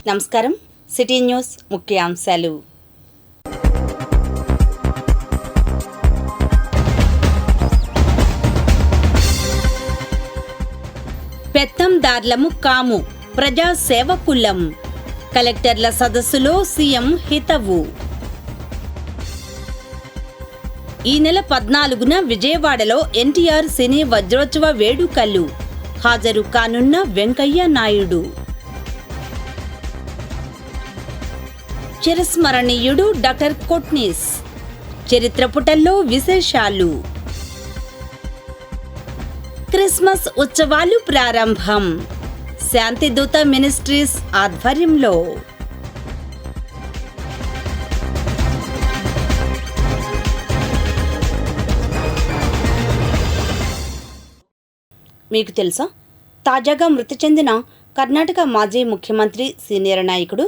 నమస్కారం. City news ముఖ్యాంశాలు. పెత్తందార్లము కాము, ప్రజా సేవకులం. కలెక్టర్ల సదస్సులో సీఎం హితవు. ఈ నెల 14న విజయవాడలో ఎన్టీఆర్ సినీ వజ్రోత్సవ వేడుకలు. హాజరు కానున్న వెంకయ్య నాయుడు. చిరస్మరణీయుడు డాక్టర్ కొట్నీస్. చరిత్ర పుటల్లో విశేషాలు. క్రిస్మస్ ఉత్సవాలు ప్రారంభం. శాంతిదూత మినిస్ట్రీస్ ఆధ్వర్యంలో. మీకు తెలుసా, తాజాగా మృతి చెందిన కర్ణాటక మాజీ ముఖ్యమంత్రి సీనియర్ నాయకుడు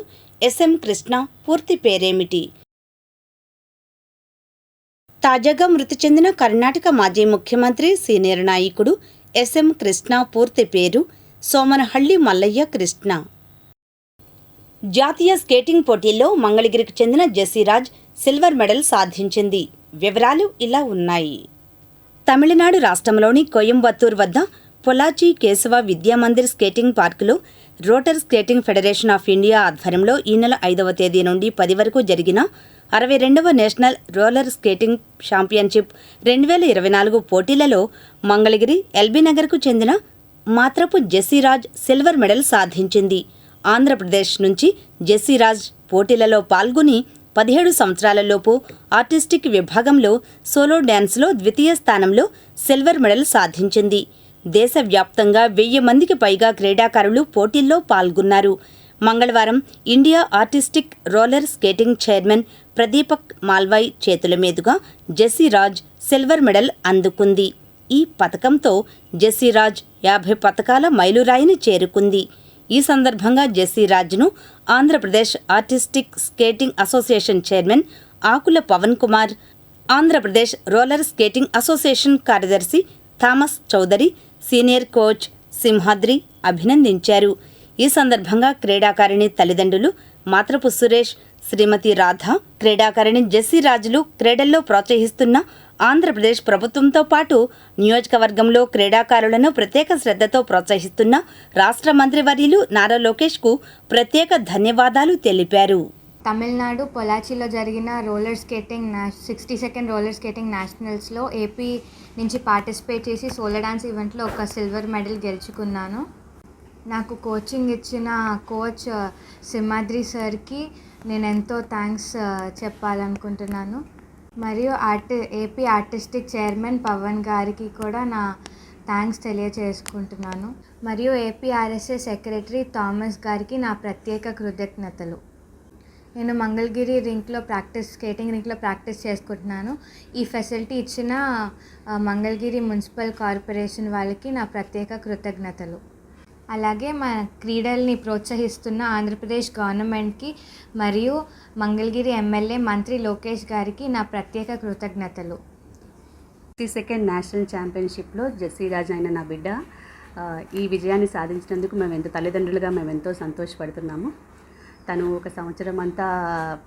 ఎస్ఎం కృష్ణ పూర్తి పేరేమిటి? తాజాగా మృతి చెందిన కర్ణాటక మాజీ ముఖ్యమంత్రి సీనియర్ నాయకుడు ఎస్ఎం కృష్ణ పూర్తి పేరు సోమనహళ్లి మల్లయ్య కృష్ణ. జాతీయ స్కేటింగ్ పోటీల్లో మంగళగిరికి చెందిన జెస్సీరాజ్ సిల్వర్ మెడల్ సాధించింది. వివరాలు ఇలా ఉన్నాయి. తమిళనాడు రాష్ట్రంలోని కోయంబత్తూర్ వద్ద పొలాచి కేశవ విద్యామందిర్ స్కేటింగ్ పార్కులో rotor skating federation of India ఆధ్వర్యంలో ఈ నెల 5వ తేదీ నుండి 10 వరకు జరిగిన 62వ నేషనల్ రోలర్ స్కేటింగ్ ఛాంపియన్షిప్ 2024 పోటీలలో మంగళగిరి ఎల్బీనగర్కు చెందిన మాత్రపు జెస్సీరాజ్ సిల్వర్ మెడల్ సాధించింది. ఆంధ్రప్రదేశ్ నుంచి జెస్సీరాజ్ పోటీలలో పాల్గొని 17 సంవత్సరాలలోపు ఆర్టిస్టిక్ విభాగంలో సోలో డ్యాన్స్లో ద్వితీయ స్థానంలో సిల్వర్ మెడల్ సాధించింది. దేశవ్యాప్తంగా 1000 మందికి పైగా క్రీడాకారులు పోటీల్లో పాల్గొన్నారు. మంగళవారం India artistic roller skating chairman Pradeepak Malvai చేతుల మీదుగా జెస్సీరాజ్ సిల్వర్ మెడల్ అందుకుంది. ఈ పథకంతో జెస్సీరాజ్ 50 పథకాల మైలురాయిని చేరుకుంది. ఈ సందర్భంగా జెస్సీరాజ్ను Andhra Pradesh artistic skating association chairman Akula Pavan Kumar, Andhra Pradesh roller skating association కార్యదర్శి Thomas Chowdary, senior coach Simhadri అభినందించారు. ఈ సందర్భంగా క్రీడాకారిణి తల్లిదండ్రులు మాత్రపు సురేష్, శ్రీమతి రాధ, క్రీడాకారిణి జెస్సీరాజులు క్రీడల్లో ప్రోత్సహిస్తున్న ఆంధ్రప్రదేశ్ ప్రభుత్వంతో పాటు నియోజకవర్గంలో క్రీడాకారులను ప్రత్యేక శ్రద్ధతో ప్రోత్సహిస్తున్న రాష్ట్ర మంత్రివర్యులు నారా లోకేష్కు ప్రత్యేక ధన్యవాదాలు తెలిపారు. తమిళనాడు పొలాచిలో జరిగిన roller skating 62nd roller skating నేషనల్స్లో ఏపీ నుంచి పార్టిసిపేట్ చేసి సోలో డాన్స్ ఈవెంట్లో ఒక సిల్వర్ మెడల్ గెలుచుకున్నాను. నాకు కోచింగ్ ఇచ్చిన కోచ్ సింహాద్రి సార్కి నేను ఎంతో థ్యాంక్స్ చెప్పాలనుకుంటున్నాను. మరియు ఏపీ ఆర్టిస్టిక్ చైర్మన్ పవన్ గారికి కూడా నా థ్యాంక్స్ తెలియజేసుకుంటున్నాను. మరియు ఏపీ ఆర్ఎస్ఎస్ సెక్రటరీ థామస్ గారికి నా ప్రత్యేక కృతజ్ఞతలు. నేను మంగళగిరి స్కేటింగ్ రింక్లో ప్రాక్టీస్ చేసుకుంటున్నాను. ఈ ఫెసిలిటీ ఇచ్చిన మంగళగిరి మున్సిపల్ కార్పొరేషన్ వాళ్ళకి నా ప్రత్యేక కృతజ్ఞతలు. అలాగే మన క్రీడల్ని ప్రోత్సహిస్తున్న ఆంధ్రప్రదేశ్ గవర్నమెంట్కి మరియు మంగళగిరి ఎమ్మెల్యే మంత్రి లోకేష్ గారికి నా ప్రత్యేక కృతజ్ఞతలు. 62nd నేషనల్ ఛాంపియన్షిప్లో జెస్సీరాజ్ అయిన నా బిడ్డ ఈ విజయాన్ని సాధించినందుకు తల్లిదండ్రులుగా మేము ఎంతో సంతోషపడుతున్నాము. తను ఒక సంవత్సరం అంతా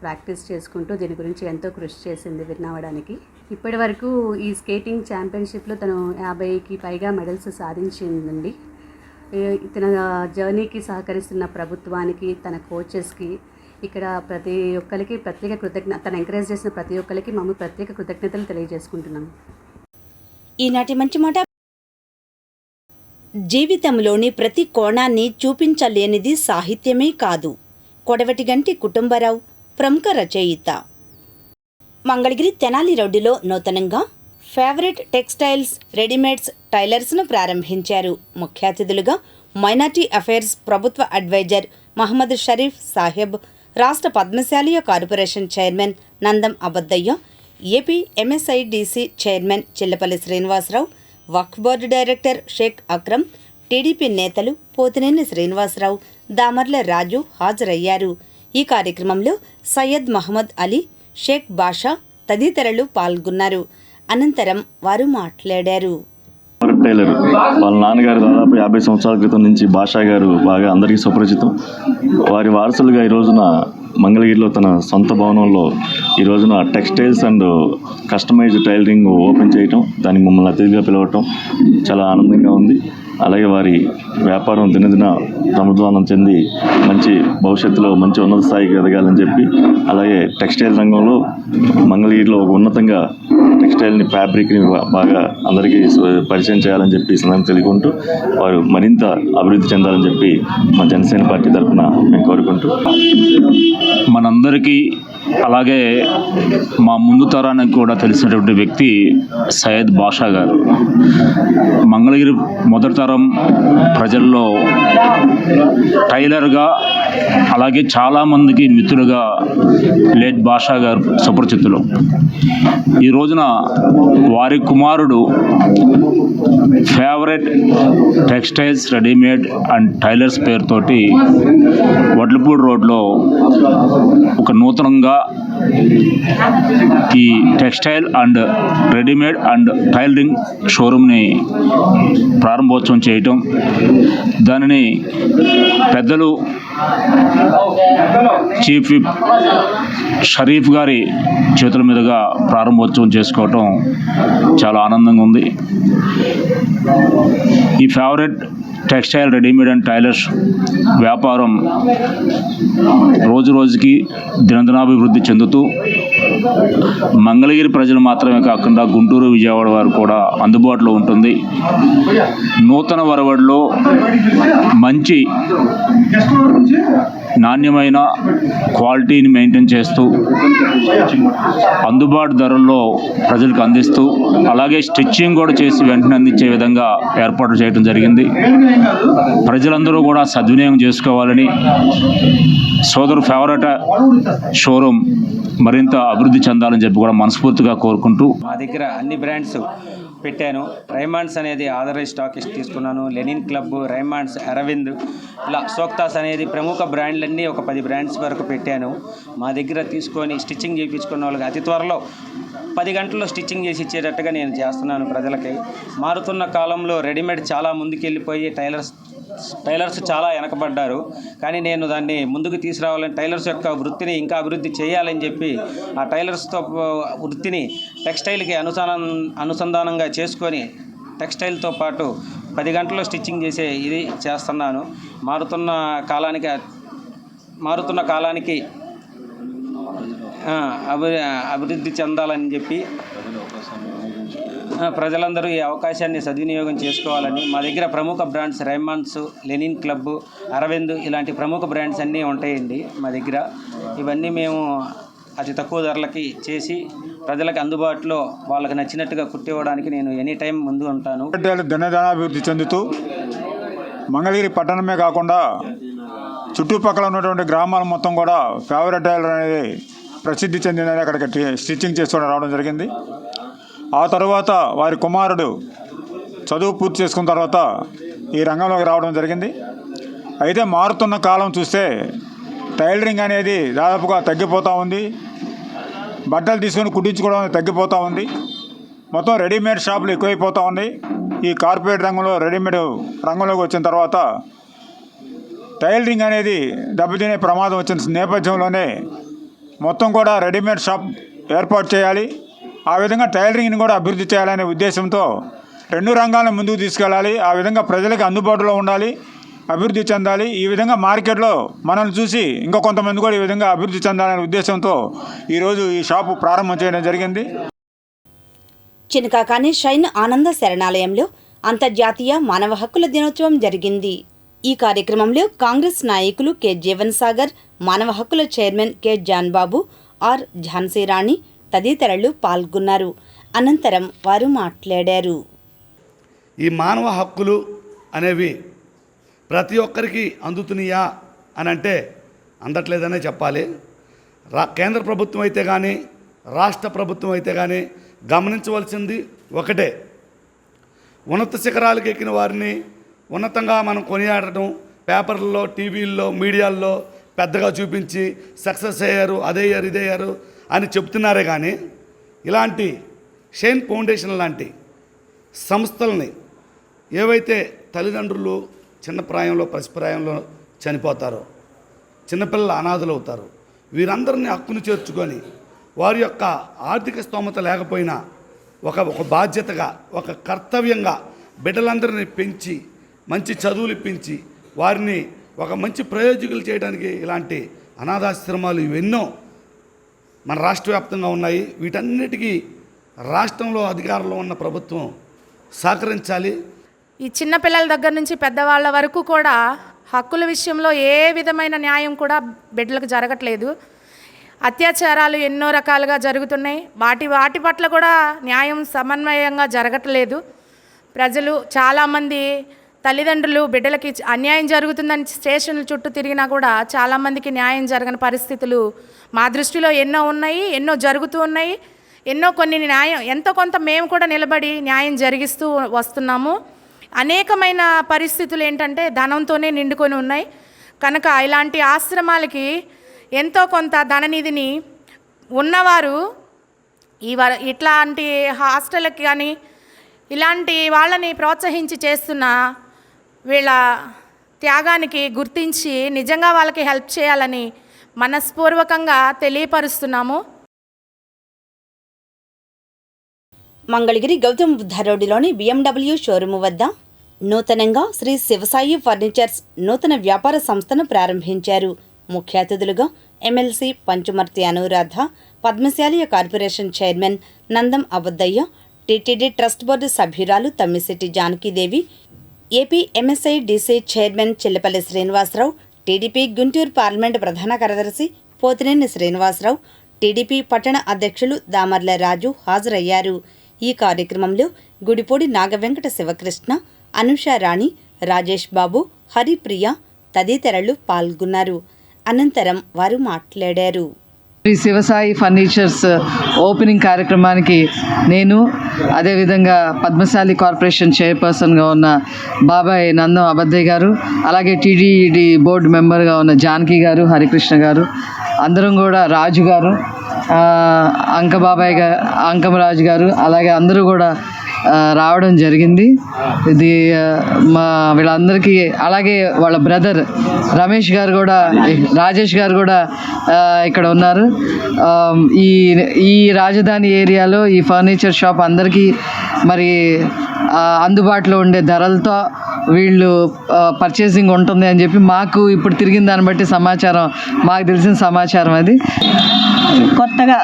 ప్రాక్టీస్ చేసుకుంటూ దీని గురించి ఎంతో కృషి చేసింది విన్ అవ్వడానికి. ఇప్పటి వరకు ఈ స్కేటింగ్ ఛాంపియన్షిప్లో తను 50కి పైగా మెడల్స్ సాధించిందండి. తన జర్నీకి సహకరిస్తున్న ప్రభుత్వానికి, తన కోచెస్కి, ఇక్కడ ప్రతి ఒక్కరికి ప్రత్యేక తను ఎంకరేజ్ చేసిన ప్రతి ఒక్కరికి మేము ప్రత్యేక కృతజ్ఞతలు తెలియజేసుకుంటున్నాము. ఈనాటి మంచి మాట. జీవితంలోని ప్రతి కోణాన్ని చూపించలేనిది సాహిత్యమే కాదు. కొడవటిగంటి కుటుంబరావు ప్రముఖ రచయిత. మంగళగిరి తెనాలి రోడ్డులో నూతనంగా ఫేవరెట్ టెక్స్టైల్స్ రెడీమేడ్స్ టైలర్స్ను ప్రారంభించారు. ముఖ్య అతిథులుగా మైనార్టీ అఫైర్స్ ప్రభుత్వ అడ్వైజర్ మహమ్మద్ షరీఫ్ సాహెబ్, రాష్ట్ర పద్మశాలియ corporation chairman Nandam Abaddayya, AP MSIDC chairman Chillapalli Srinivasarao, Waqf board director Sheikh Akram, TDP నేతలు పోతినేని శ్రీనివాసరావు, దామర్ల రాజు హాజరయ్యారు. ఈ కార్యక్రమంలో సయ్యద్ మహమ్మద్ అలీ, షేక్ బాషా తదితరులు పాల్గొన్నారు. అనంతరం వారు మాట్లాడారు. టైలర్. వాళ్ళ నాన్నగారు దాదాపు 50 సంవత్సరాల క్రితం నుంచి భాషా గారు బాగా అందరికీ సుపరిచితం. వారి వారసులుగా ఈ రోజున మంగళగిరిలో తన సొంత భవనంలో ఈ రోజున textiles and customized tailoring open చేయటం, దానికి మమ్మల్ని అతిథిగా పిలవటం చాలా ఆనందంగా ఉంది. అలాగే వారి వ్యాపారం దినదిన సముద్వానం చెంది మంచి భవిష్యత్తులో మంచి ఉన్నత స్థాయికి ఎదగాలని చెప్పి, అలాగే టెక్స్టైల్ రంగంలో మంగళగిరిలో ఒక ఉన్నతంగా టెక్స్టైల్ని ఫ్యాబ్రిక్ని బాగా అందరికీ పరిచయం చేయాలని చెప్పి సందర్భం తెలుసుకుంటూ వారు మరింత అభివృద్ధి చెందాలని చెప్పి మా జనసేన పార్టీ తరఫున మేము కోరుకుంటూ, మనందరికీ అలాగే మా ముందు తరానికి కూడా తెలిసినటువంటి వ్యక్తి సయ్యద్ బాషా గారు. మంగళగిరి మొదటి తరం ప్రజల్లో టైలర్గా, అలాగే చాలామందికి మిత్రులుగా లేట్ బాషా గారు సుపరిచితులు. ఈ రోజున వారి కుమారుడు favourite textiles readymade and tailors పేరుతోటి వడ్లపూడి రోడ్లో ఒక నూతనంగా ఈ textile and readymade and tailoring షోరూమ్ని ప్రారంభోత్సవం చేయటం, దానిని పెద్దలు చీఫ్ విప్ షరీఫ్ గారి చేతుల మీదుగా ప్రారంభోత్సవం చేసుకోవటం చాలా ఆనందంగా ఉంది. ఈ favourite textile readymade and tailors వ్యాపారం రోజు రోజుకి దినదినాభివృద్ధి చెందుతూ మంగళగిరి ప్రజలు మాత్రమే కాకుండా గుంటూరు, విజయవాడ వారు కూడా అందుబాటులో ఉంటుంది. నూతన వరవడిలో మంచి నాణ్యమైన క్వాలిటీని మెయింటైన్ చేస్తూ అందుబాటు ధరల్లో ప్రజలకు అందిస్తూ, అలాగే స్టిచ్చింగ్ కూడా చేసి వెంటనే అందించే విధంగా ఏర్పాటు చేయడం జరిగింది. ప్రజలందరూ కూడా సద్వినియోగం చేసుకోవాలని, సోదరు ఫేవరెట్ షోరూమ్ మరింత అభివృద్ధి చెందాలని చెప్పి కూడా మనస్ఫూర్తిగా కోరుకుంటూ, మా దగ్గర అన్ని బ్రాండ్స్ పెట్టాను. రైమాండ్స్ అనేది ఆథరైజ్ స్టాకిస్ట్ తీసుకున్నాను. లెనిన్ క్లబ్, రైమాండ్స్, అరవింద్, ఇలా సోక్తాస్ అనేది ప్రముఖ బ్రాండ్లన్నీ ఒక 10 బ్రాండ్స్ వరకు పెట్టాను. మా దగ్గర తీసుకొని స్టిచ్చింగ్ చేయించుకున్న వాళ్ళకి అతి త్వరలో 10 గంటల్లో స్టిచ్చింగ్ చేసి ఇచ్చేటట్టుగా నేను చేస్తున్నాను ప్రజలకి. మారుతున్న కాలంలో రెడీమేడ్ చాలా ముందుకెళ్ళిపోయి టైలర్స్ చాలా వెనకబడ్డారు. కానీ నేను దాన్ని ముందుకు తీసుకురావాలని, టైలర్స్ యొక్క వృత్తిని ఇంకా అభివృద్ధి చేయాలని చెప్పి ఆ టైలర్స్తో వృత్తిని టెక్స్టైల్కి అనుసంధానంగా చేసుకొని టెక్స్టైల్తో పాటు 10 గంటల్లో స్టిచ్చింగ్ చేసే ఇది చేస్తున్నాను. మారుతున్న కాలానికి అభివృద్ధి చెందాలని చెప్పి ప్రజలందరూ ఈ అవకాశాన్ని సద్వినియోగం చేసుకోవాలని, మా దగ్గర ప్రముఖ బ్రాండ్స్ రైమాండ్స్, లెనిన్ క్లబ్, అరవింద్ ఇలాంటి ప్రముఖ బ్రాండ్స్ అన్నీ ఉంటాయండి మా దగ్గర. ఇవన్నీ మేము అతి తక్కువ ధరలకి చేసి ప్రజలకు అందుబాటులో వాళ్ళకి నచ్చినట్టుగా కుట్టివ్వడానికి నేను ఎనీ టైం ముందు ఉంటాను. దినదినాభివృద్ధి చెందుతూ మంగళగిరి పట్టణమే కాకుండా చుట్టుపక్కల ఉన్నటువంటి గ్రామాలు మొత్తం కూడా ఫేవరెట్ టైలర్ అనేది ప్రసిద్ధి చెందినది అక్కడికి స్టిచ్చింగ్ చేసుకొని రావడం జరిగింది. ఆ తర్వాత వారి కుమారుడు చదువు పూర్తి చేసుకున్న తర్వాత ఈ రంగంలోకి రావడం జరిగింది. అయితే మారుతున్న కాలం చూస్తే టైలరింగ్ అనేది దాదాపుగా తగ్గిపోతూ ఉంది. బట్టలు తీసుకొని కుట్టించుకోవడం తగ్గిపోతూ ఉంది. మొత్తం రెడీమేడ్ షాపులు ఎక్కువైపోతూ ఉంది. ఈ కార్పొరేట్ రంగంలో రెడీమేడ్ రంగంలోకి వచ్చిన తర్వాత టైలరింగ్ అనేది దెబ్బతినే ప్రమాదం వచ్చిన నేపథ్యంలోనే మొత్తం కూడా రెడీమేడ్ షాప్ ఏర్పాటు చేయాలి, ఆ విధంగా టైలరింగ్ని కూడా అభివృద్ధి చేయాలనే ఉద్దేశంతో 2 రంగాలను ముందుకు తీసుకెళ్ళాలి. ఆ విధంగా ప్రజలకు అందుబాటులో ఉండాలి, అభివృద్ధి చెందాలి. ఈ విధంగా మార్కెట్లో మనల్ని చూసి ఇంకా కొంతమంది కూడా ఈ విధంగా అభివృద్ధి చెందాలనే ఉద్దేశంతో ఈరోజు ఈ షాపు ప్రారంభం చేయడం జరిగింది. చినకాకాని షైన్ ఆనంద శరణాలయంలో అంతర్జాతీయ మానవ హక్కుల దినోత్సవం జరిగింది. ఈ కార్యక్రమంలో కాంగ్రెస్ నాయకులు కె జీవన్ సాగర్, మానవ హక్కుల chairman K Janbabu, R Jhansirani తదితరులు పాల్గొన్నారు. అనంతరం వారు మాట్లాడారు. ఈ మానవ హక్కులు అనేవి ప్రతి ఒక్కరికి అందుతున్నాయా అని అంటే అందట్లేదనే చెప్పాలి. కేంద్ర ప్రభుత్వం అయితే కానీ రాష్ట్ర ప్రభుత్వం అయితే కానీ గమనించవలసింది ఒకటే, ఉన్నత శిఖరాలకు ఎక్కిన వారిని ఉన్నతంగా మనం కొనియాడటం, పేపర్లలో, టీవీల్లో, మీడియాల్లో పెద్దగా చూపించి సక్సెస్ అయ్యారు, అదయ్యారు, ఇదయ్యారు అని చెప్తున్నారే కానీ ఇలాంటి షైన్ ఫౌండేషన్ లాంటి సంస్థల్ని ఏవైతే తల్లిదండ్రులు చిన్న ప్రాయంలో పసిప్రాయంలో చనిపోతారో, చిన్నపిల్లలు అనాథలు అవుతారు, వీరందరినీ హక్కును చేర్చుకొని వారి యొక్క ఆర్థిక స్తోమత లేకపోయినా ఒక బాధ్యతగా, ఒక కర్తవ్యంగా బిడ్డలందరినీ పెంచి మంచి చదువులు ఇప్పించి వారిని ఒక మంచి ప్రయోజకులు చేయడానికి ఇలాంటి అనాథాశ్రమాలు ఇవెన్నో మన రాష్ట్ర వ్యాప్తంగా ఉన్నాయి. వీటన్నిటికీ రాష్ట్రంలో అధికారంలో ఉన్న ప్రభుత్వం సహకరించాలి. ఈ చిన్నపిల్లల దగ్గర నుంచి పెద్దవాళ్ళ వరకు కూడా హక్కుల విషయంలో ఏ విధమైన న్యాయం కూడా బిడ్డలకు జరగట్లేదు. అత్యాచారాలు ఎన్నో రకాలుగా జరుగుతున్నాయి. వాటి పట్ల కూడా న్యాయం సమన్వయంగా జరగట్లేదు. ప్రజలు చాలామంది తల్లిదండ్రులు బిడ్డలకి అన్యాయం జరుగుతుందని స్టేషన్ల చుట్టూ తిరిగినా కూడా చాలామందికి న్యాయం జరగని పరిస్థితులు మా దృష్టిలో ఎన్నో ఉన్నాయి, ఎన్నో జరుగుతూ ఉన్నాయి. కొన్ని న్యాయం ఎంతో కొంత మేము కూడా నిలబడి న్యాయం జరిగిస్తూ వస్తున్నాము. అనేకమైన పరిస్థితులు ఏంటంటే ధనంతోనే నిండుకొని ఉన్నాయి కనుక ఇలాంటి ఆశ్రమాలకి ఎంతో కొంత ధననిధిని ఉన్నవారు ఇట్లాంటి హాస్టల్కి కానీ ఇలాంటి వాళ్ళని ప్రోత్సహించి చేస్తున్న వీళ్ళ త్యాగానికి గుర్తించి నిజంగా వాళ్ళకి హెల్ప్ చేయాలని మనస్పూర్వకంగా తెలియపరుస్తున్నాము. మంగళగిరి గౌతమ్ బుద్ధ రోడ్డులోని BMW షోరూము వద్ద నూతనంగా శ్రీ శివసాయి ఫర్నిచర్స్ నూతన వ్యాపార సంస్థను ప్రారంభించారు. ముఖ్య అతిథులుగా ఎమ్మెల్సీ పంచుమర్తి అనురాధ, పద్మశాలియ corporation chairman Nandam Abaddayya, TTD trust board సభ్యురాలు Tammisetti Janakidevi, AP MSIDC chairman Chillapalli Srinivasarao, TDP Guntur parliament ప్రధాన కార్యదర్శి పోతినేని శ్రీనివాసరావు, టీడీపీ పట్టణ అధ్యక్షులు దామర్ల రాజు హాజరయ్యారు. ఈ కార్యక్రమంలో గుడిపూడి నాగవెంకట శివకృష్ణ, అనుషారాణి, రాజేష్ బాబు, హరిప్రియ తదితరులు పాల్గొన్నారు. అనంతరం వారు మాట్లాడారు. శ్రీ శివసాయి ఫర్నిచర్స్ ఓపెనింగ్ కార్యక్రమానికి నేను, అదేవిధంగా పద్మశాలి కార్పొరేషన్ చైర్పర్సన్గా ఉన్న బాబాయ్ నందం అబద్దయ్య గారు, అలాగే టీటీడీ బోర్డు మెంబర్గా ఉన్న జానకి గారు, హరికృష్ణ గారు, అందరం కూడా రాజు గారు, అంకమరాజు గారు, అలాగే అందరూ కూడా రావడం జరిగింది. ఇది వీళ్ళందరికీ, అలాగే వాళ్ళ బ్రదర్ రమేష్ గారు కూడా, రాజేష్ గారు కూడా ఇక్కడ ఉన్నారు. ఈ రాజధాని ఏరియాలో ఈ ఫర్నిచర్ షాప్ అందరికీ మరి అందుబాటులో ఉండే ధరలతో వీళ్ళు పర్చేసింగ్ ఉంటుంది అని చెప్పి మాకు ఇప్పుడు తిరిగిన దాన్ని బట్టి సమాచారం, మాకు తెలిసిన సమాచారం అది. కొత్తగా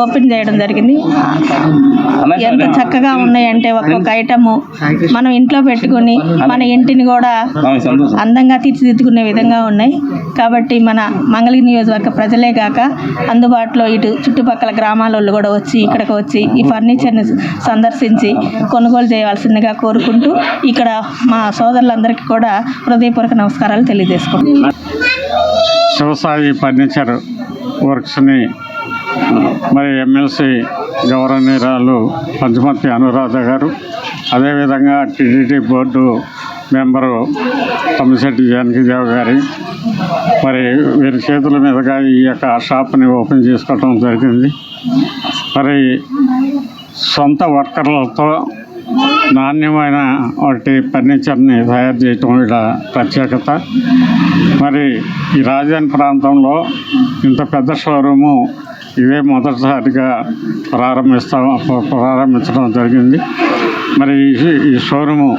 ఓపెన్ చేయడం జరిగింది. ఎంత చక్కగా ఉన్నాయంటే ఒక్కొక్క ఐటము మనం ఇంట్లో పెట్టుకుని మన ఇంటిని కూడా అందంగా తీర్చిదిద్దుకునే విధంగా ఉన్నాయి. కాబట్టి మన మంగళగిరి నియోజకవర్గ ప్రజలే కాక అందుబాటులో ఇటు చుట్టుపక్కల గ్రామాల వాళ్ళు కూడా వచ్చి ఇక్కడికి వచ్చి ఈ ఫర్నిచర్ని సందర్శించి కొనుగోలు చేయవలసిందిగా కోరుకుంటూ ఇక్కడ మా సోదరులందరికీ కూడా హృదయపూర్వక నమస్కారాలు తెలియజేసుకుంటున్నాను. శివసాయి ఫర్నిచర్ వర్క్స్ని మరి ఎమ్మెల్సీ గౌరవనీయురాలు పంచుమర్తి అనురాధ గారు, అదేవిధంగా TTD board member Tammisetti Janaki Devi గారి మరి వీరి చేతుల మీదుగా ఈ యొక్క షాప్ని ఓపెన్ చేసుకోవడం జరిగింది. మరి సొంత వర్కర్లతో నాణ్యమైన వాటి ఫర్నిచర్ని తయారు చేయటం వీళ్ళ ప్రత్యేకత. మరి ఈ రాజధాని ప్రాంతంలో ఇంత పెద్ద షోరూము ఇదే మొదటిసారిగా ప్రారంభించడం జరిగింది. మరి ఈ షోరూము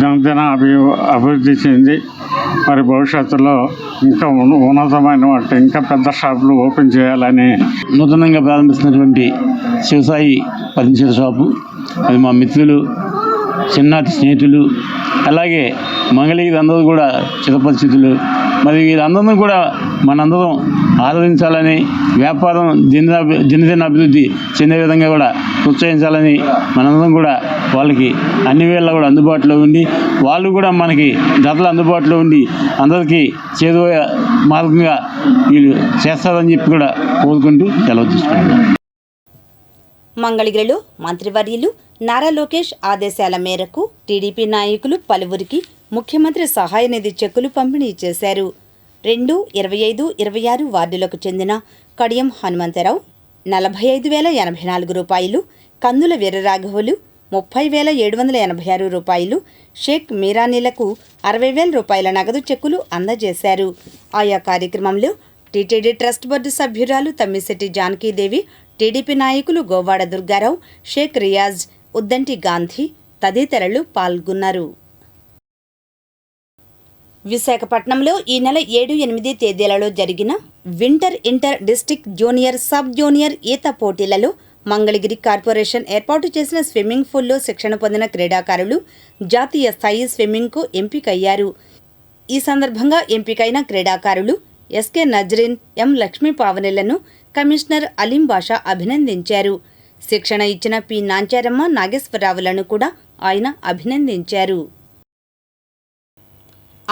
దినదిన అభివృద్ధి చెంది మరి భవిష్యత్తులో ఇంకా ఉన్నతమైన వాటి ఇంకా పెద్ద షాపులు ఓపెన్ చేయాలని నూతనంగా ప్రారంభిస్తున్నటువంటి శివసాయి ఫర్నిచర్ షాపు, అది మా మిత్రులు, చిన్నటి స్నేహితులు, అలాగే మంగళగిరి అందరూ కూడా చిరపరిచితులు. మరి వీరందరూ కూడా మనందరం ఆదరించాలని, వ్యాపారం దినదిన అభివృద్ధి చెందే విధంగా కూడా ప్రోత్సహించాలని మనందరం కూడా వాళ్ళకి అన్ని వేళ కూడా అందుబాటులో ఉండి, వాళ్ళు కూడా మనకి ధరలు అందుబాటులో ఉండి అందరికీ చేరువే మార్గంగా వీళ్ళు చేస్తారని చెప్పి కూడా కోరుకుంటూ సెలవు తీసుకుంటున్నాం. మంగళగిరిలో మంత్రివర్యులు నారా లోకేష్ ఆదేశాల మేరకు టీడీపీ నాయకులు పలువురికి ముఖ్యమంత్రి సహాయ నిధి చెక్కులు పంపిణీ చేశారు. 2, 25, 26 వార్డులకు చెందిన కడియం హనుమంతరావు 45,084 రూపాయలు, కందుల వీరరాఘవులు 30,786 రూపాయలు, షేక్ మీరానీలకు 60,000 రూపాయల నగదు చెక్కులు అందజేశారు. ఆయా కార్యక్రమంలో టీటీడీ ట్రస్ట్ బోర్డు సభ్యురాలు తమ్మిశెట్టి జానకీదేవి, టీడీపీ నాయకులు గోవాడ దుర్గారావు, షేక్ రియాజ్, ఉద్దంటి గాంధీ తదితరులు పాల్గొన్నారు. విశాఖపట్నంలో ఈ నెల 7-8 తేదీలలో జరిగిన winter inter district junior sub junior ఈత పోటీలలో మంగళగిరి కార్పొరేషన్ ఏర్పాటు చేసిన స్విమ్మింగ్ పూల్లో శిక్షణ పొందిన క్రీడాకారులు జాతీయ స్థాయి స్విమ్మింగ్కు ఎంపికయ్యారు. ఈ సందర్భంగా ఎంపికైన క్రీడాకారులు ఎస్కే నజ్రీన్, ఎం లక్ష్మీ పావనిలను కమిషనర్ అలీం బాషా అభినందించారు. శిక్షణ ఇచ్చిన పి నాంచారమ్మ, నాగేశ్వరరావులను కూడా ఆయన అభినందించారు.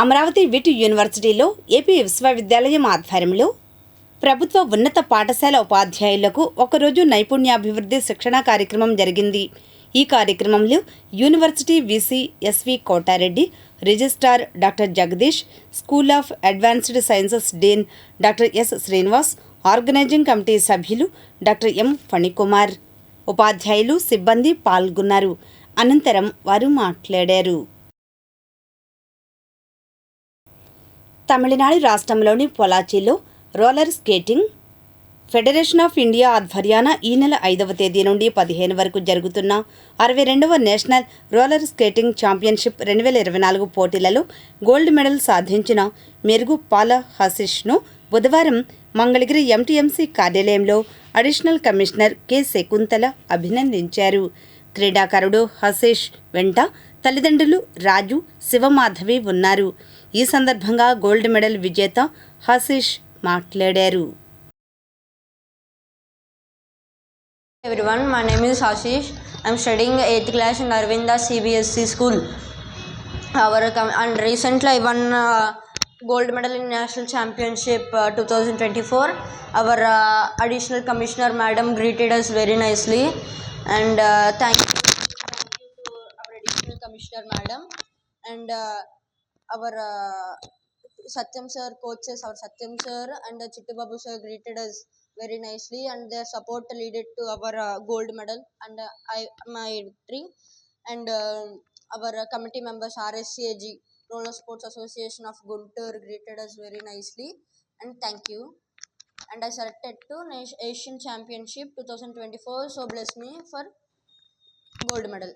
అమరావతి విట్ యూనివర్సిటీలో ఏపీ విశ్వవిద్యాలయం ఆధ్వర్యంలో ప్రభుత్వ ఉన్నత పాఠశాల ఉపాధ్యాయులకు ఒకరోజు నైపుణ్యాభివృద్ధి శిక్షణా కార్యక్రమం జరిగింది. ఈ కార్యక్రమంలో university VC SV Kotareddy, registrar doctor Jagadish, school of advanced sciences dean doctor S Srinivas, organizing committee సభ్యులు డాక్టర్ ఎం ఫణికుమార్, ఉపాధ్యాయులు, సిబ్బంది పాల్గొన్నారు. అనంతరం వారు మాట్లాడారు. తమిళనాడు రాష్ట్రంలోని పొలాచిలో roller skating federation of India ఆధ్వర్యాన ఈ నెల 5వ తేదీ నుండి 15 వరకు జరుగుతున్న 62వ నేషనల్ రోలర్ స్కేటింగ్ ఛాంపియన్షిప్ 2024 పోటీలలో గోల్డ్ మెడల్ సాధించిన మెరుగు పాల హసిష్ను బుధవారం మంగళగిరి ఎంటీఎంసీ కార్యాలయంలో అడిషనల్ కమిషనర్ కె శకుంతల అభినందించారు. క్రీడాకారుడు హసిష్ వెంట తల్లిదండ్రులు రాజు, శివమాధవి ఉన్నారు. ఈ సందర్భంగా గోల్డ్ మెడల్ విజేత హసిష్ మాట్లాడారు. Everyone, my name is Hashish. I'm studying 8th class in Arvinda CBSE school. And recently I won gold medal in National Championship 2024. Our additional commissioner madam greeted us very nicely, and thank you to our additional commissioner madam and our Satyam sir, coaches, our Satyam sir and Chittu Babu sir greeted us very nicely, and their support led to our gold medal and my victory. And our committee members RSCAG, Roller Sports Association of Guntur, greeted us very nicely, and thank you. And I selected to Asian Championship 2024, so bless me for gold medal.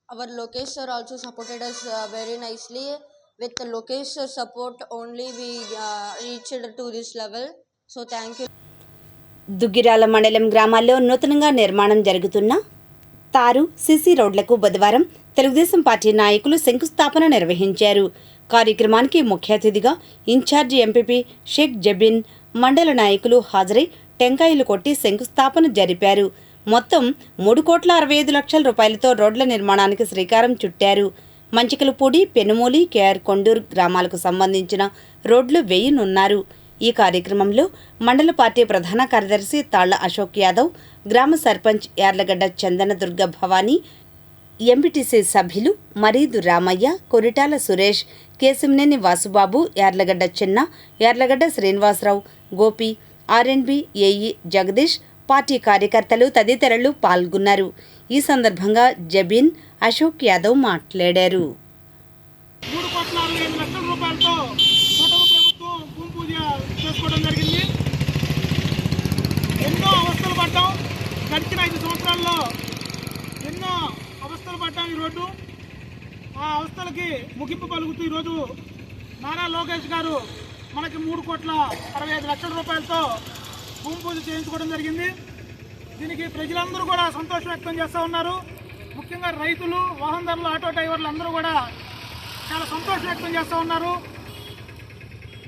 Our Lokesh sir also supported us very nicely. With the Lokesh sir support only we reached to this level. So thank you. Duggirala మండలం గ్రామాల్లో నూతనంగా నిర్మాణం జరుగుతున్న తారు, CC రోడ్లకు బుధవారం Telugu Desam party నాయకులు శంకుస్థాపన నిర్వహించారు. కార్యక్రమానికి ముఖ్య అతిథిగా ఇన్ఛార్జి ఎంపీపీ షేక్ జబీన్, మండల నాయకులు హాజరై టెంకాయలు కొట్టి శంకుస్థాపన జరిపారు. మొత్తం 3,65,00,000 రూపాయలతో రోడ్ల నిర్మాణానికి శ్రీకారం చుట్టారు. మంచికలపూడి, పెనుమూలి, కేఆర్ కొండూరు గ్రామాలకు సంబంధించిన రోడ్లు వేయనున్నారు. ఈ కార్యక్రమంలో మండల పార్టీ ప్రధాన కార్యదర్శి తాళ్ల అశోక్ యాదవ్, గ్రామ సర్పంచ్ యార్లగడ్డ చందన దుర్గ భవానీ, ఎంపీటీసీ సభ్యులు Maridu Ramaiah, Koritala Suresh, Kesamneni Vasubabu, Yarlagadda Chinna, Yarlagadda Srinivasarao, Gopi, RNB AE Jagadish, party కార్యకర్తలు తదితరులు పాల్గొన్నారు. ఈ సందర్భంగా జబీన్, అశోక్ యాదవ్ మాట్లాడారు. 3,65,00,000 రూపాయలతో కూటమి ప్రభుత్వం భూమి పూజ చేసుకోవడం జరిగింది. ఎన్నో అవస్థలు పడ్డాం. గడిచిన 5 సంవత్సరాల్లో ఎన్నో అవస్థలు పడ్డాం. ఈరోజు ఆ అవస్థలకి ముగింపు పలుకుతూ ఈరోజు నారా లోకేష్ గారు మనకి 3,65,00,000 రూపాయలతో భూమి పూజ చేయించుకోవడం జరిగింది. దీనికి ప్రజలందరూ కూడా సంతోషం వ్యక్తం చేస్తూ ఉన్నారు. ముఖ్యంగా రైతులు, వాహనదారులు, ఆటో డ్రైవర్లు అందరూ కూడా చాలా సంతోషం వ్యక్తం చేస్తూ ఉన్నారు.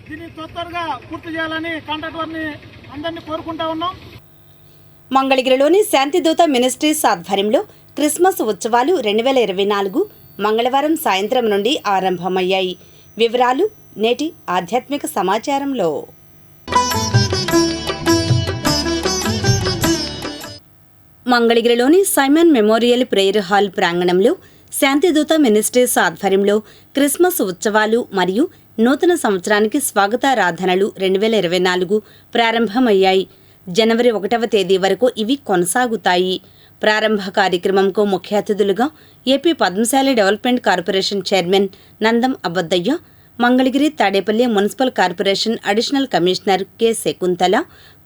దీన్ని త్వరగా పూర్తి చేయాలని కాంట్రాక్టర్ని అందరినీ కోరుకుంటా ఉన్నాం. మంగళగిరిలోని శాంతిదూత మినిస్ట్రీస్ ఆధ్వర్యంలో క్రిస్మస్ ఉత్సవాలు 2024 మంగళవారం సాయంత్రం నుండి ఆరంభమయ్యాయి. వివరాలు నేటి ఆధ్యాత్మిక సమాచారంలో. మంగళగిరిలోని సైమన్ మెమోరియల్ ప్రేయర్ హాల్ ప్రాంగణంలో శాంతిదూత మినిస్ట్రీస్ ఆధ్వర్యంలో క్రిస్మస్ ఉత్సవాలు మరియు నూతన సంవత్సరానికి స్వాగతారాధనలు 2024 ప్రారంభమయ్యాయి. జనవరి 1వ తేదీ వరకు ఇవి కొనసాగుతాయి. ప్రారంభ కార్యక్రమంకు ముఖ్య అతిథులుగా AP Padmashali development corporation chairman Nandam Abbaddayya, Mangalagiri Tadepalli municipal corporation additional commissioner K Shakuntala,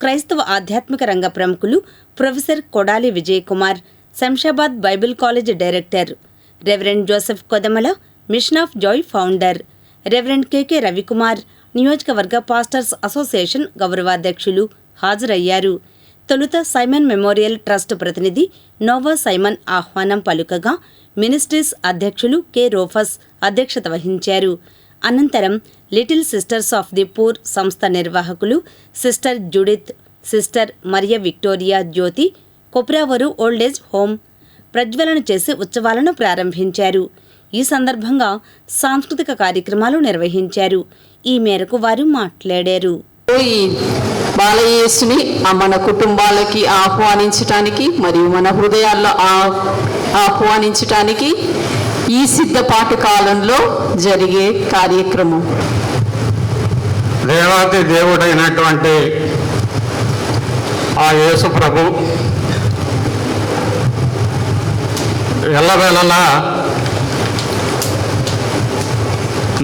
క్రైస్తవ ఆధ్యాత్మిక రంగ ప్రముఖులు professor Kodali Vijay Kumar, Shamshabad bible college director reverend Joseph Kodamala, mission of joy founder reverend K Ravikumar, నియోజకవర్గ పాస్టర్స్ అసోసియేషన్ గౌరవాధ్యక్షులు హాజరయ్యారు. తొలుత సైమన్ మెమోరియల్ ట్రస్ట్ ప్రతినిధి నోవా సైమన్ ఆహ్వానం పలుకగా మినిస్ట్రీస్ అధ్యక్షులు కె రోఫస్ అధ్యక్షత వహించారు. అనంతరం little sisters of the poor సంస్థ నిర్వాహకులు సిస్టర్ జుడిత్, సిస్టర్ మరియ విక్టోరియా జ్యోతి కొప్రావరు ఓల్డేజ్ హోమ్ ప్రజ్వలన చేసి ఉత్సవాలను ప్రారంభించారు. ఈ సందర్భంగా సాంస్కృతిక కార్యక్రమాలు నిర్వహించారు. ఈ మేరకు వారు మాట్లాడారు. బాలయేసుని మన కుటుంబాలకి ఆహ్వానించటానికి మరియు మన హృదయాల్లో ఆహ్వానించటానికి ఈ సిద్ధపాటు కాలంలో జరిగే కార్యక్రమం. దేవాతి దేవుడైనటువంటి ఆ యేసు ప్రభు ఎల్లవేళలా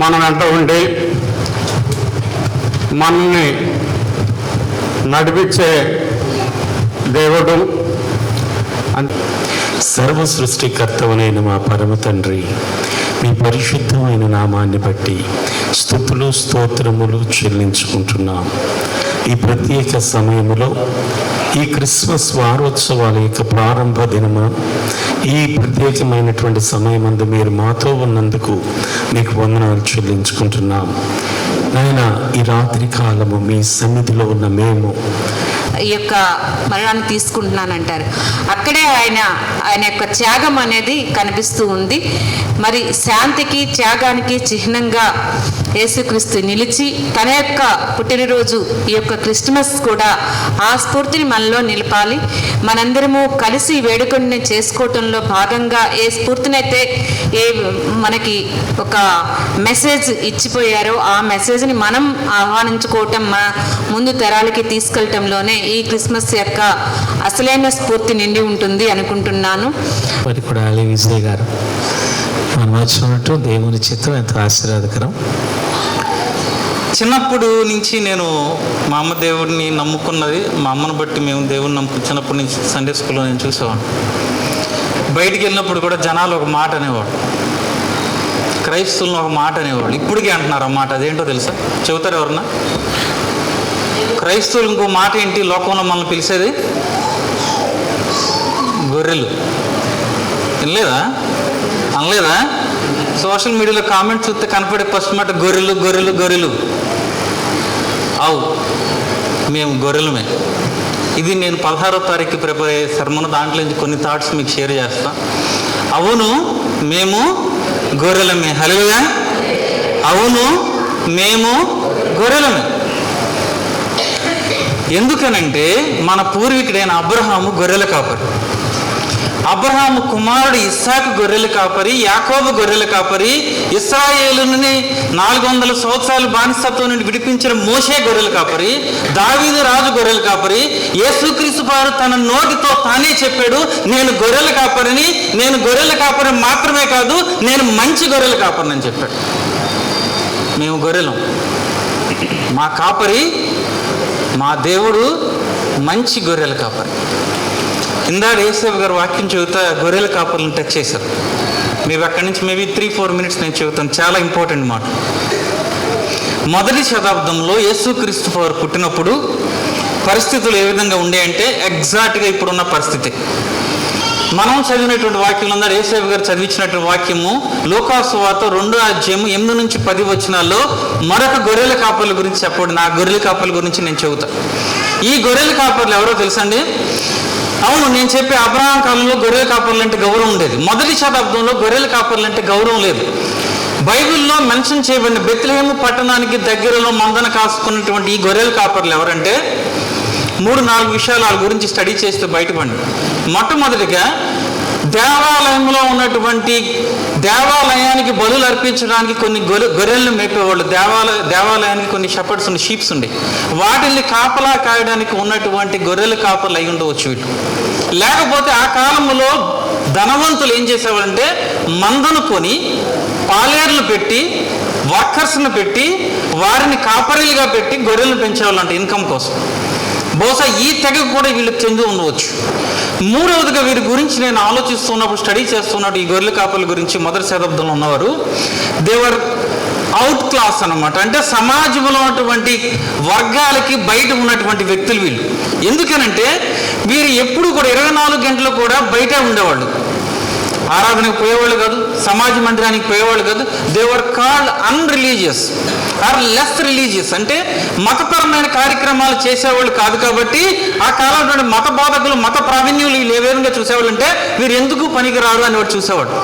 మన వెంట ఉండి మనల్ని నడిపించే దేవుడు. సర్వ సృష్టికర్తవునైన మా పరమ తండ్రి, మీ పరిశుద్ధమైన నామాన్ని బట్టి స్తుతులు స్తోత్రములు చెల్లించుకుంటున్నాం. ఈ ప్రత్యేక సమయంలో ఈ క్రిస్మస్ వారోత్సవాల యొక్క ప్రారంభ దినము, ఈ ప్రత్యేకమైనటువంటి సమయమందు మీరు మాతో ఉన్నందుకు మీకు వందనాలు చెల్లించుకుంటున్నాం. నాయనా, ఈ రాత్రి కాలము మీ సన్నిధిలో ఉన్న మేము ఈ యొక్క మరణాన్ని తీసుకుంటున్నానంటారు. అక్కడే ఆయన యొక్క త్యాగం అనేది కనిపిస్తూ ఉంది. మరి శాంతికి త్యాగానికి చిహ్నంగా యేసుక్రీస్తు నిలిచి తన యొక్క పుట్టినరోజు ఈ యొక్క క్రిస్మస్ కూడా ఆ స్ఫూర్తిని మనలో నిలపాలి. మనందరము కలిసి వేడుకని చేసుకోవటంలో భాగంగా ఏ స్ఫూర్తినైతే మనకి ఒక మెసేజ్ ఇచ్చిపోయారో ఆ మెసేజ్ని మనం ఆహ్వానించుకోవటం, ముందు తరాలకి తీసుకెళ్ళటంలోనే ఈ క్రిస్మస్ యొక్క అసలైన స్ఫూర్తి నిండి ఉంటుంది అనుకుంటున్నాను. మరి కూడా అలీ విజయ్ గారు మనం వచ్చినట్టు దేవుని చిత్రం ఎంతో ఆశీర్వాదకరం. చిన్నప్పుడు నుంచి నేను మా అమ్మ దేవుడిని నమ్ముకున్నది, మా అమ్మను బట్టి మేము దేవుడిని చిన్నప్పటి నుంచి సండే స్కూల్లో నేను చూసేవాడు. బయటికి వెళ్ళినప్పుడు కూడా జనాలు ఒక మాట అనేవాడు, క్రైస్తవులను ఒక మాట అనేవాళ్ళు. ఇప్పటికీ అంటున్నారు ఆ మాట. అదేంటో తెలుసా? చెబుతారు ఎవరన్నా? క్రైస్తవులు ఇంకో మాట ఏంటి లోకంలో మనల్ని పిలిచేది? గొర్రెలు. వినలేదా? అనలేదా? సోషల్ మీడియాలో కామెంట్స్ చూస్తే కనపడే ఫస్ట్ మాట గొర్రెలు గొర్రెలు గొర్రెలు. అవు, మేము గొర్రెలమే. ఇది నేను 16వ తారీఖు ప్రిపేర్ అయ్యే సర్మను, దాంట్లో నుంచి కొన్ని థాట్స్ మీకు షేర్ చేస్తా. అవును, మేము గొర్రెలమే. హల్లెలూయా. అవును, మేము గొర్రెలమే. ఎందుకనంటే మన పూర్వీకుడైన అబ్రహాము గొర్రెల కాపరి, అబ్రహాము కుమారుడు ఇస్సాకు గొర్రెల కాపరి, యాకోబు గొర్రెల కాపరి, ఇశ్రాయేలుని 400 సంవత్సరాలు బానిసత్వం నుండి విడిపించిన మోషే గొర్రెల కాపరి, దావీదు రాజు గొర్రెల కాపరి. యేసుక్రీస్తు వారు తన నోటితో తానే చెప్పాడు, నేను గొర్రెల కాపరిని, నేను గొర్రెల కాపరి మాత్రమే కాదు, నేను మంచి గొర్రెల కాపరిని అని చెప్పాడు. మేము గొర్రెలం. మా కాపరి, మా దేవుడు మంచి గొర్రెల కాపరి. ఇందాక యేసేపు గారు వాక్యం చెబుతా గొర్రెల కాపర్లను టచ్ చేశారు. మీరు అక్కడి నుంచి మేబీ 3-4 మినిట్స్ నేను చెబుతాను. చాలా ఇంపార్టెంట్ మాట. మొదటి శతాబ్దంలో యేసుక్రీస్తు వారు పుట్టినప్పుడు పరిస్థితులు ఏ విధంగా ఉండేయంటే ఎగ్జాక్ట్గా ఇప్పుడున్న పరిస్థితి. మనం చదివినటువంటి వాక్యం అందరూ యేసేపు గారు చదివించినటువంటి వాక్యము లోకాసు వార్త 2వ అధ్యాయము 8 నుంచి 10 వచనాల్లో మరొక గొర్రెల కాపర్ల గురించి చెప్పండి. నా గొర్రెల కాపర్ల గురించి నేను చెబుతా. ఈ గొర్రెల కాపర్లు ఎవరో తెలుసండి? అవును, నేను చెప్పే అబ్రహాం కాలంలో గొర్రెల కాపర్లు అంటే గౌరవం ఉండేది. మొదటి శతాబ్దంలో గొర్రెల కాపర్లు అంటే గౌరవం లేదు. బైబిల్లో మెన్షన్ చేయబడిన బెత్లెహేము పట్టణానికి దగ్గరలో మందన కాసుకున్నటువంటి ఈ గొర్రెల కాపర్లు ఎవరంటే 3-4 విషయాలు వాళ్ళ గురించి స్టడీ చేస్తే బయటపడి. మొట్టమొదటిగా దేవాలయంలో ఉన్నటువంటి దేవాలయానికి బలులు అర్పించడానికి కొన్ని గొర్రెలను మేపేవాళ్ళు. దేవాలయానికి కొన్ని షెపర్డ్స్ షీప్స్ ఉండే, వాటిని కాపలా కాయడానికి ఉన్నటువంటి గొర్రెల కాపర్లు అయి ఉండవచ్చు వీళ్ళు. లేకపోతే ఆ కాలంలో ధనవంతులు ఏం చేసేవాళ్ళంటే మందను కొని పాలేర్లు పెట్టి వర్కర్స్ను పెట్టి వారిని కాపరీలుగా పెట్టి గొర్రెలను పెంచేవాళ్ళంట ఇన్కమ్ కోసం. బహుశా ఈ తెగకు కూడా వీళ్ళకి చెంది ఉండవచ్చు. మూడవదిగా వీరి గురించి నేను ఆలోచిస్తున్నప్పుడు, స్టడీ చేస్తున్నప్పుడు ఈ గొర్రెల కాపర్ల గురించి మొదటి శతాబ్దంలో ఉన్నవారు దేవర్ అవుట్ క్లాస్ అన్నమాట. అంటే సమాజంలో ఉన్నటువంటి వర్గాలకి బయట ఉన్నటువంటి వ్యక్తులు వీళ్ళు. ఎందుకనంటే వీరు ఎప్పుడు కూడా 24 గంటలు కూడా బయటే ఉండేవాళ్ళు. ఆరాధనకు పోయేవాళ్ళు కాదు, సమాజ మందిరానికి పోయేవాళ్ళు కాదు. దేవర్ కాల్డ్ అన్రిలీజియస్ ఆర్ లెస్ రిలీజియస్. అంటే మతపరమైన కార్యక్రమాలు చేసేవాళ్ళు కాదు. కాబట్టి ఆ కాలంలో మత బోధకులు, మత ప్రావీణ్యులు వీళ్ళు ఏ విధంగా చూసేవాళ్ళు అంటే వీరు ఎందుకు పనికిరారు అని వాడు చూసేవాడు.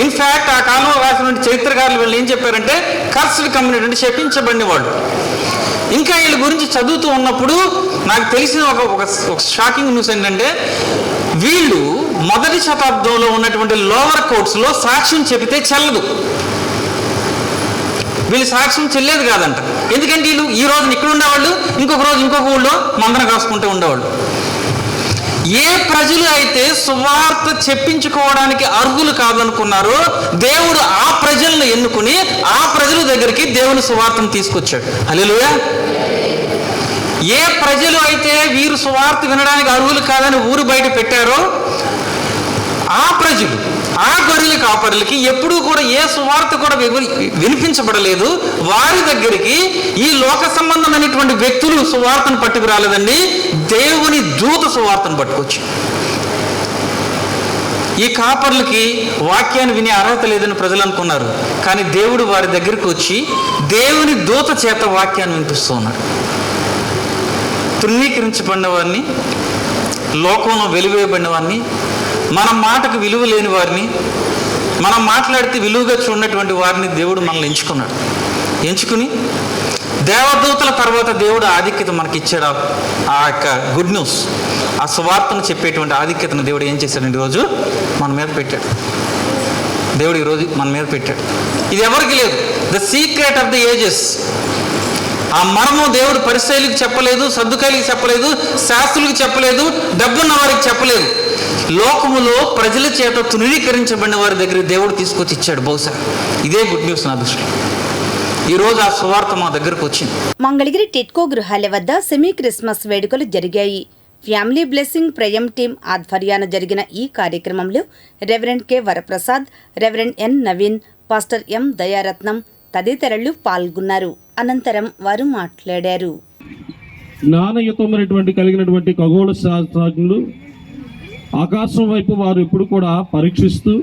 ఇన్ఫ్యాక్ట్ ఆ కాలంలో రాసినటువంటి చరిత్రకారులు వీళ్ళు ఏం చెప్పారంటే కర్స్డ్ కమ్యూనిటీ, అంటే శపించబడిన వాళ్ళు. ఇంకా వీళ్ళ గురించి చదువుతూ ఉన్నప్పుడు నాకు తెలిసిన ఒక షాకింగ్ న్యూస్ ఏంటంటే వీళ్ళు మొదటి శతాబ్దంలో ఉన్నటువంటి లోవర్ కోర్ట్స్లో సాక్ష్యం చెబితే చెల్లదు. వీళ్ళు సాక్ష్యం చెల్లేది కాదంట. ఎందుకంటే వీళ్ళు ఈ రోజున ఇక్కడ ఉండేవాళ్ళు, ఇంకొక రోజు ఇంకొక ఊళ్ళో మందన కాసుకుంటూ ఉండేవాళ్ళు. ఏ ప్రజలు అయితే సువార్త చెప్పించుకోవడానికి అర్హులు కాదనుకున్నారో దేవుడు ఆ ప్రజలను ఎన్నుకుని ఆ ప్రజల దగ్గరికి దేవుని సువార్తను తీసుకొచ్చాడు. హల్లెలూయా. ఏ ప్రజలు అయితే వీరు సువార్త వినడానికి అర్హులు కాదని ఊరు బయట పెట్టారో ఆ ప్రజలు, ఆ గొర్రెల కాపరులకి ఎప్పుడూ కూడా ఏ సువార్త కూడా వినిపించబడలేదు. వారి దగ్గరికి ఈ లోక సంబంధమైనటువంటి వ్యక్తులు సువార్తను పట్టుకు రాలేదండి, దేవుని దూత సువార్తను పట్టుకొచ్చి. ఈ కాపర్లకి వాక్యాన్ని వినే అర్హత లేదని ప్రజలు అనుకున్నారు. కానీ దేవుడు వారి దగ్గరికి వచ్చి దేవుని దూత చేత వాక్యాన్ని వినిపిస్తూ ఉన్నాడు. తృణీకరించబడిన వారిని, లోకంలో వెలివేయబడిన వారిని, మన మాటకు విలువ లేని వారిని, మనం మాట్లాడితే విలువగా చూడనటువంటి వారిని దేవుడు మనల్ని ఎంచుకున్నాడు. ఎంచుకుని దేవదూతల తర్వాత దేవుడు ఆధిక్యత మనకి ఇచ్చాడు. ఆ యొక్క గుడ్ న్యూస్, ఆ సువార్తను చెప్పేటువంటి ఆధిక్యతను దేవుడు ఏం చేశాడు, ఈరోజు మన మీద పెట్టాడు. దేవుడు ఈరోజు మన మీద పెట్టాడు. ఇది ఎవరికి లేదు. The secret of the ages. ఆ మర్మం దేవుడు పరిసయ్యులకు చెప్పలేదు, సద్దుకాయలకు చెప్పలేదు, శాస్త్రులకు చెప్పలేదు, డబ్బున్న వారికి చెప్పలేదు. లోకములో ప్రజల చేత తృణీకరించబడిన వారి దగ్గర దేవుడు తీసుకొచ్చి ఇచ్చాడు. బహుశా ఇదే గుడ్ న్యూస్ నా దృష్టిలో. ఈరోజు ఆ సువార్త మా దగ్గరకు వచ్చింది. మంగళగిరి టిట్కో గృహాల వద్ద సెమీ క్రిస్మస్ వేడుకలు జరిగాయి. ఫ్యామిలీ బ్లెస్సింగ్ ప్రయం టీం ఆధ్వర్యాన జరిగిన ఈ కార్యక్రమంలో reverend K Varaprasad, reverend N Naveen, pastor M Dayaratnam తదితరులు పాల్గొన్నారు. అనంతరం వారు మాట్లాడారు. జ్ఞానయుతమైనటువంటి కలిగినటువంటి ఖగోళ శాస్త్రజ్ఞులు ఆకాశం వైపు వారు ఎప్పుడు కూడా పరీక్షిస్తూ,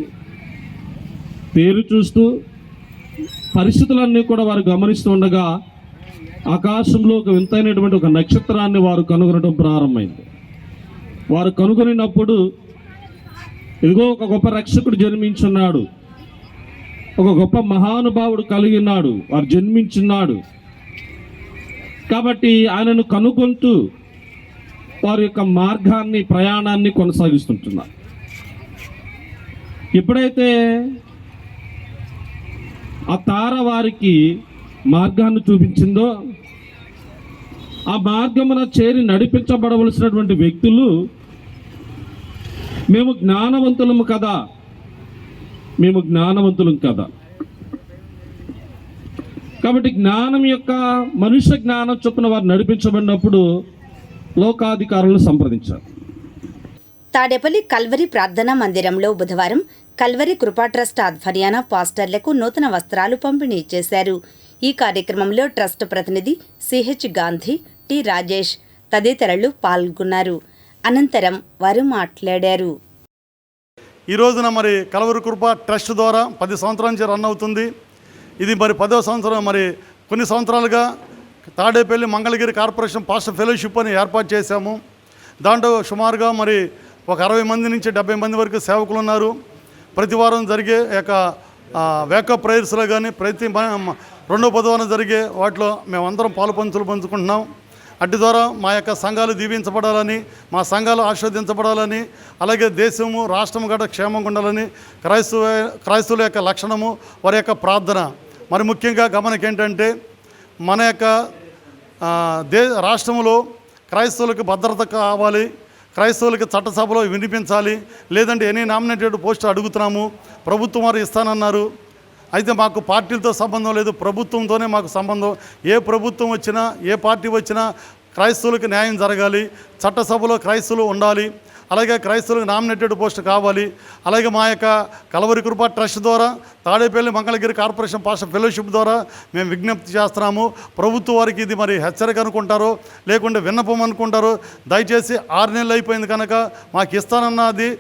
తేరు చూస్తూ, పరిస్థితులన్నీ కూడా వారు గమనిస్తూ ఉండగా ఆకాశంలో ఒక వింతైనటువంటి ఒక నక్షత్రాన్ని వారు కనుగొనడం ప్రారంభమైంది. వారు కనుగొనినప్పుడు ఇదిగో ఒక గొప్ప రక్షకుడు జన్మించున్నాడు, ఒక గొప్ప మహానుభావుడు కలిగినాడు, వారు జన్మించున్నాడు. కాబట్టి ఆయనను కనుగొంటూ వారి యొక్క మార్గాన్ని, ప్రయాణాన్ని కొనసాగిస్తుంటున్నారు. ఎప్పుడైతే ఆ తార వారికి మార్గాన్ని చూపించిందో ఆ మార్గమున చేరి నడిపించబడవలసినటువంటి వ్యక్తులు మేము జ్ఞానవంతులము కదా, మేము జ్ఞానవంతులం కదా. కాబట్టి జ్ఞానం యొక్క మనుష్య జ్ఞానం చొప్పున వారు నడిపించబడినప్పుడు లోకాధికారులను సంప్రదించారు. తాడేపల్లి కల్వరి ప్రార్థనా మందిరంలో బుధవారం కల్వరి కృపా ట్రస్ట్ ఆధ్వర్యాన పాస్టర్లకు నూతన వస్త్రాలు పంపిణీ చేశారు. ఈ కార్యక్రమంలో ట్రస్ట్ ప్రతినిధి సిహెచ్ గాంధీ, టి రాజేష్ తదితరులు పాల్గొన్నారు. అనంతరం వారు మాట్లాడారు. ఈ రోజున మరి కల్వరి కృపా ట్రస్ట్ ద్వారా 10 సంవత్సరాల నుంచి రన్ అవుతుంది. ఇది మరి 10వ సంవత్సరం. మరి కొన్ని సంవత్సరాలుగా Tadepalli Mangalagiri corporation pastor fellowship అని ఏర్పాటు చేశాము. దాంట్లో సుమారుగా మరి ఒక 60 మంది నుంచి 70 మంది వరకు సేవకులు ఉన్నారు. ప్రతి వారం జరిగే యొక్క వేకప్ ప్రేయర్స్లో కానీ ప్రతి 2వ బుధవారం జరిగే వాటిలో మేమందరం పంచుకుంటున్నాం. అటు ద్వారా మా యొక్క సంఘాలు దీవించబడాలని, మా సంఘాలు ఆస్వాదించబడాలని, అలాగే దేశము రాష్ట్రం కూడా క్షేమంగా ఉండాలని క్రైస్తవుల యొక్క లక్షణము, వారి యొక్క ప్రార్థన. మరి ముఖ్యంగా గమనిక ఏంటంటే మన యొక్క రాష్ట్రంలో క్రైస్తవులకు భద్రత కావాలి, క్రైస్తవులకి చట్టసభలో వినిపించాలి, లేదంటే ఎనీ నామినేటెడ్ పోస్టు అడుగుతున్నాము, ప్రభుత్వం వారు ఇస్తానన్నారు. అయితే మాకు పార్టీలతో సంబంధం లేదు, ప్రభుత్వంతోనే మాకు సంబంధం. ఏ ప్రభుత్వం వచ్చినా, ఏ పార్టీ వచ్చినా క్రైస్తవులకు న్యాయం జరగాలి, చట్టసభలో క్రైస్తవులు ఉండాలి, అలాగే క్రైస్తవులకు నామినేటెడ్ పోస్ట్ కావాలి. అలాగే మా యొక్క కలవరి కృప ట్రస్ట్ ద్వారా, Tadepalli Mangalagiri corporation pastor fellowship ద్వారా మేము విజ్ఞప్తి చేస్తున్నాము. ప్రభుత్వం వారికి ఇది మరి హెచ్చరిక అనుకుంటారో లేకుంటే విన్నపం అనుకుంటారో, దయచేసి 6 నెలలు అయిపోయింది కనుక మాకు ఇస్తానన్నది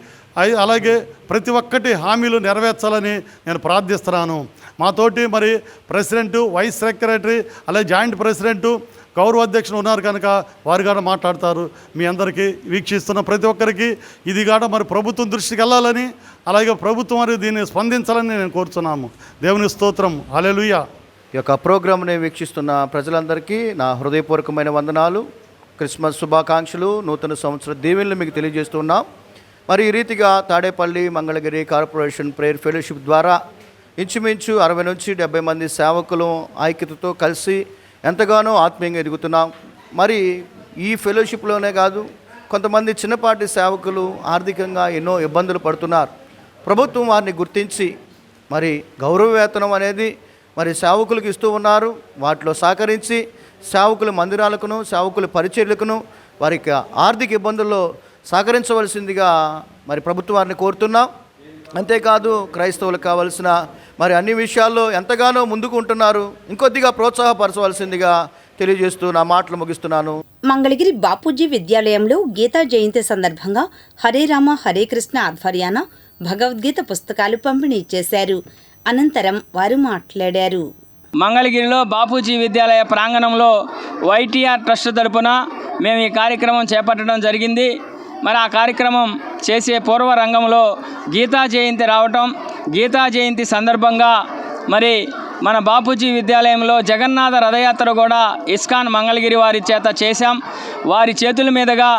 అలాగే ప్రతి ఒక్కటి హామీలు నెరవేర్చాలని నేను ప్రార్థిస్తున్నాను. మాతోటి మరి ప్రెసిడెంటు, వైస్ సెక్రటరీ, అలాగే జాయింట్ ప్రెసిడెంటు, గౌరవ అధ్యక్షులు ఉన్నారు కనుక వారు కూడా మాట్లాడతారు. మీ అందరికీ వీక్షిస్తున్న ప్రతి ఒక్కరికి ఇది కూడా మరి ప్రభుత్వం దృష్టికి వెళ్ళాలని, అలాగే ప్రభుత్వం మరి దీన్ని స్పందించాలని నేను కోరుతున్నాము. దేవుని స్తోత్రం. హల్లెలూయా. ఈ యొక్క ప్రోగ్రామ్ని వీక్షిస్తున్న ప్రజలందరికీ నా హృదయపూర్వకమైన వందనాలు, క్రిస్మస్ శుభాకాంక్షలు, నూతన సంవత్సర దీవెనలు మీకు తెలియజేస్తున్నాం. మరి ఈ రీతిగా Tadepalli Mangalagiri corporation prayer fellowship ద్వారా ఇంచుమించు 60 నుంచి 70 మంది సేవకులు ఐక్యతతో కలిసి ఎంతగానో ఆత్మీయంగా ఎదుగుతున్నాం. మరి ఈ ఫెలోషిప్లోనే కాదు, కొంతమంది చిన్నపాటి సేవకులు ఆర్థికంగా ఎన్నో ఇబ్బందులు పడుతున్నారు. ప్రభుత్వం వారిని గుర్తించి మరి గౌరవ వేతనం అనేది మరి సేవకులకు ఇస్తూ ఉన్నారు. వాటిలో సహకరించి సేవకుల మందిరాలకును, సేవకుల పరిచర్యలకును వారికి ఆర్థిక ఇబ్బందుల్లో సహకరించవలసిందిగా మరి ప్రభుత్వం వారిని కోరుతున్నాం. అంతేకాదు క్రైస్తవులకు కావలసిన మరి అన్ని విషయాల్లో ఎంతగానో ముందుకు ఉంటున్నారు, ఇంకొద్దిగా ప్రోత్సాహపరచవలసిందిగా తెలియజేస్తూ నా మాటలు ముగిస్తున్నాను. మంగళగిరి బాపూజీ విద్యాలయంలో గీతా జయంతి సందర్భంగా హరే రామ హరే కృష్ణ ఆధ్వర్యాన భగవద్గీత పుస్తకాలు పంపిణీ చేశారు. అనంతరం వారు మాట్లాడారు. మంగళగిరిలో బాపూజీ విద్యాలయ ప్రాంగణంలో వైటీఆర్ ట్రస్ట్ తరపున మేము ఈ కార్యక్రమం చేపట్టడం జరిగింది. మరి ఆ కార్యక్రమం చేసే పూర్వ రంగంలో గీతా జయంతి రావటం, గీతా జయంతి సందర్భంగా మరి మన బాపూజీ విద్యాలయంలో జగన్నాథ రథయాత్ర కూడా ఇస్కాన్ మంగళగిరి వారి చేత చేశాం. వారి చేతుల మీదుగా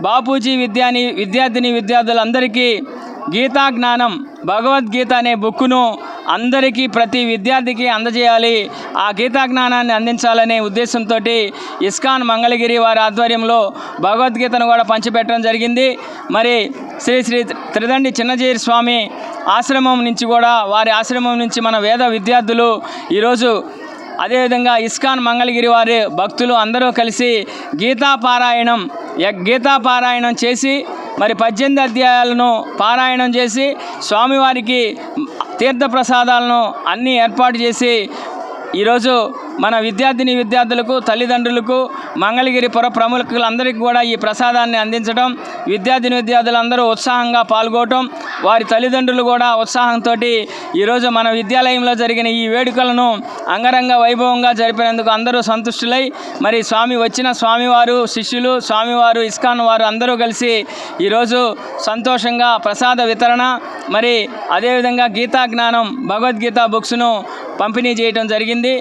బాపూజీ విద్యార్థిని విద్యార్థులందరికీ గీతా జ్ఞానం, భగవద్గీత అనే బుక్కును అందరికీ ప్రతి విద్యార్థికి అందజేయాలి, ఆ గీతా జ్ఞానాన్ని అందించాలనే ఉద్దేశంతో ఇస్కాన్ మంగళగిరి వారి ఆధ్వర్యంలో భగవద్గీతను కూడా పంచిపెట్టడం జరిగింది. మరి శ్రీ శ్రీ త్రిదండి చిన్నజీరి స్వామి ఆశ్రమం నుంచి కూడా, వారి ఆశ్రమం నుంచి మన వేద విద్యార్థులు ఈరోజు అదేవిధంగా ఇస్కాన్ మంగళగిరి వారి భక్తులు అందరూ కలిసి గీతా పారాయణం చేసి మరి 18 అధ్యాయాలను పారాయణం చేసి స్వామివారికి తీర్థప్రసాదాలను అన్నీ ఏర్పాటు చేసి ఈరోజు మన విద్యార్థిని విద్యార్థులకు, తల్లిదండ్రులకు, మంగళగిరి పుర ప్రముఖులందరికీ కూడా ఈ ప్రసాదాన్ని అందించడం, విద్యార్థిని విద్యార్థులందరూ ఉత్సాహంగా పాల్గొనడం, వారి తల్లిదండ్రులు కూడా ఉత్సాహంతో ఈరోజు మన విద్యాలయంలో జరిగిన ఈ వేడుకలను అంగరంగ వైభవంగా జరిపినందుకు అందరూ సంతుష్టులై మరి స్వామివారు శిష్యులు, స్వామివారు, ఇస్కాన్ వారు అందరూ కలిసి ఈరోజు సంతోషంగా ప్రసాద వితరణ, మరి అదేవిధంగా గీతా జ్ఞానం, భగవద్గీత బుక్స్ను పంపిణీ చేయడం జరిగింది.